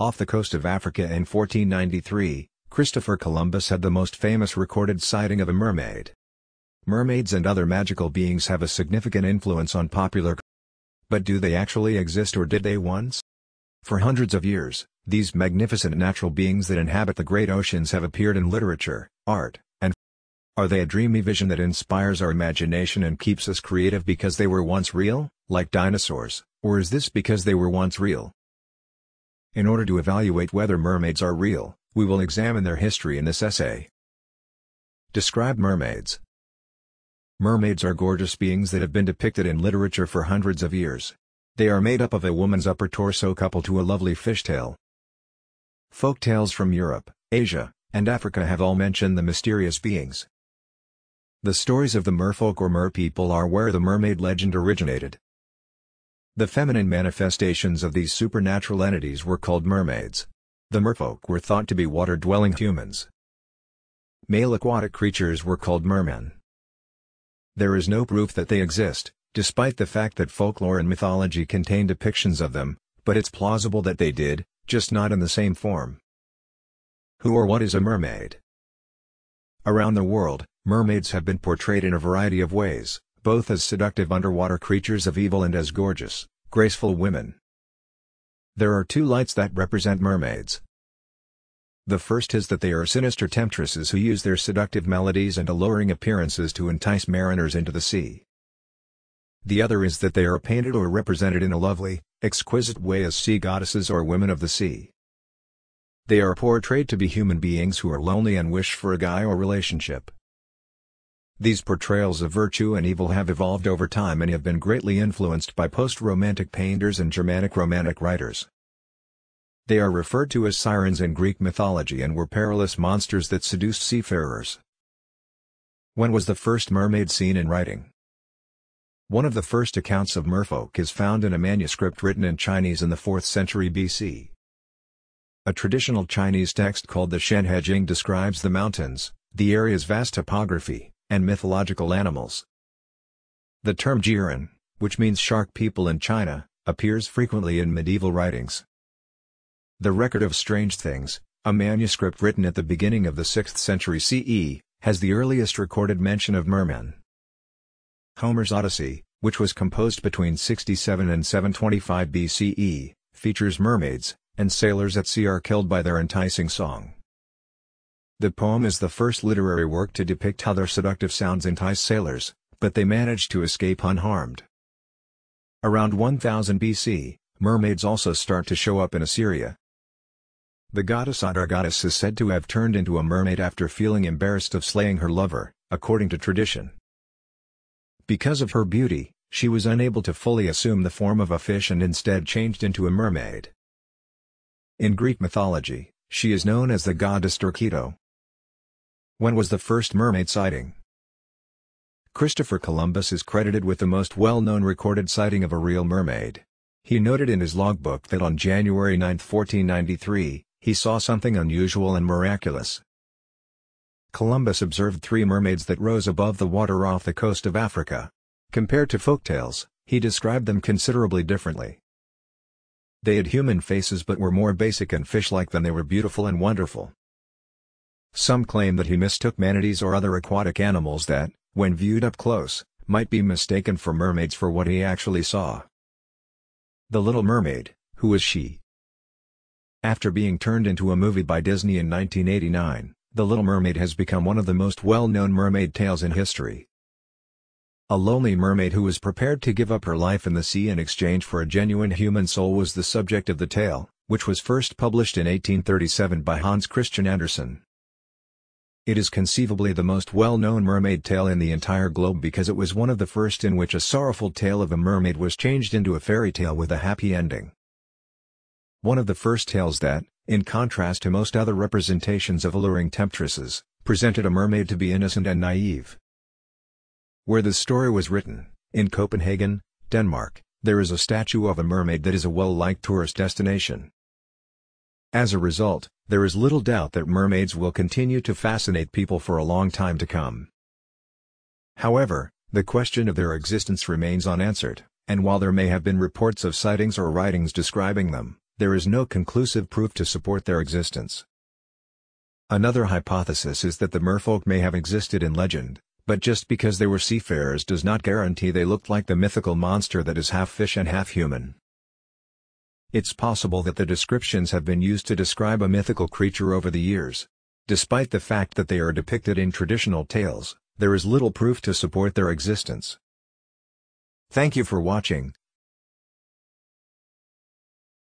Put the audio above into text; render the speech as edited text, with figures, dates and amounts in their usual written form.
Off the coast of Africa in 1493, Christopher Columbus had the most famous recorded sighting of a mermaid. Mermaids and other magical beings have a significant influence on popular culture. But do they actually exist, or did they once? For hundreds of years, these magnificent natural beings that inhabit the great oceans have appeared in literature, art, and are they a dreamy vision that inspires our imagination and keeps us creative because they were once real, like dinosaurs, or is this because they were once real? In order to evaluate whether mermaids are real, we will examine their history in this essay. Describe mermaids. Mermaids are gorgeous beings that have been depicted in literature for hundreds of years. They are made up of a woman's upper torso coupled to a lovely fishtail. Folk tales from Europe, Asia, and Africa have all mentioned the mysterious beings. The stories of the Merfolk or Merpeople are where the mermaid legend originated. The feminine manifestations of these supernatural entities were called mermaids. The Merfolk were thought to be water-dwelling humans. Male aquatic creatures were called mermen. There is no proof that they exist, despite the fact that folklore and mythology contain depictions of them, but it's plausible that they did, just not in the same form. Who or what is a mermaid? Around the world, mermaids have been portrayed in a variety of ways, both as seductive underwater creatures of evil and as gorgeous, graceful women. There are two lights that represent mermaids. The first is that they are sinister temptresses who use their seductive melodies and alluring appearances to entice mariners into the sea. The other is that they are painted or represented in a lovely, exquisite way as sea goddesses or women of the sea. They are portrayed to be human beings who are lonely and wish for a guy or relationship. These portrayals of virtue and evil have evolved over time and have been greatly influenced by post-Romantic painters and Germanic Romantic writers. They are referred to as sirens in Greek mythology and were perilous monsters that seduced seafarers. When was the first mermaid seen in writing? One of the first accounts of merfolk is found in a manuscript written in Chinese in the 4th century BC. A traditional Chinese text called the Shenhe Jing describes the mountains, the area's vast topography, and mythological animals. The term Jiren, which means shark people in China, appears frequently in medieval writings. The Record of Strange Things, a manuscript written at the beginning of the 6th century CE, has the earliest recorded mention of mermen. Homer's Odyssey, which was composed between 67 and 725 BCE, features mermaids, and sailors at sea are killed by their enticing song. The poem is the first literary work to depict how their seductive sounds entice sailors, but they manage to escape unharmed. Around 1000 BC, mermaids also start to show up in Assyria. The goddess Atargatis is said to have turned into a mermaid after feeling embarrassed of slaying her lover, according to tradition. Because of her beauty, she was unable to fully assume the form of a fish and instead changed into a mermaid. In Greek mythology, she is known as the goddess Turkito. When was the first mermaid sighting? Christopher Columbus is credited with the most well-known recorded sighting of a real mermaid. He noted in his logbook that on January 9, 1493, he saw something unusual and miraculous. Columbus observed 3 mermaids that rose above the water off the coast of Africa. Compared to folktales, he described them considerably differently. They had human faces but were more basic and fish-like than they were beautiful and wonderful. Some claim that he mistook manatees or other aquatic animals that, when viewed up close, might be mistaken for mermaids for what he actually saw. The Little Mermaid, who was she? After being turned into a movie by Disney in 1989, The Little Mermaid has become one of the most well-known mermaid tales in history. A lonely mermaid who was prepared to give up her life in the sea in exchange for a genuine human soul was the subject of the tale, which was first published in 1837 by Hans Christian Andersen. It is conceivably the most well-known mermaid tale in the entire globe because it was one of the first in which a sorrowful tale of a mermaid was changed into a fairy tale with a happy ending. One of the first tales that, in contrast to most other representations of alluring temptresses, presented a mermaid to be innocent and naive. Where the story was written, in Copenhagen, Denmark, there is a statue of a mermaid that is a well-liked tourist destination. As a result, there is little doubt that mermaids will continue to fascinate people for a long time to come. However, the question of their existence remains unanswered, and while there may have been reports of sightings or writings describing them, There is no conclusive proof to support their existence. Another hypothesis is that the merfolk may have existed in legend, but just because they were seafarers does not guarantee they looked like the mythical monster that is half fish and half human. It's possible that the descriptions have been used to describe a mythical creature over the years. Despite the fact that they are depicted in traditional tales, there is little proof to support their existence. Thank you for watching.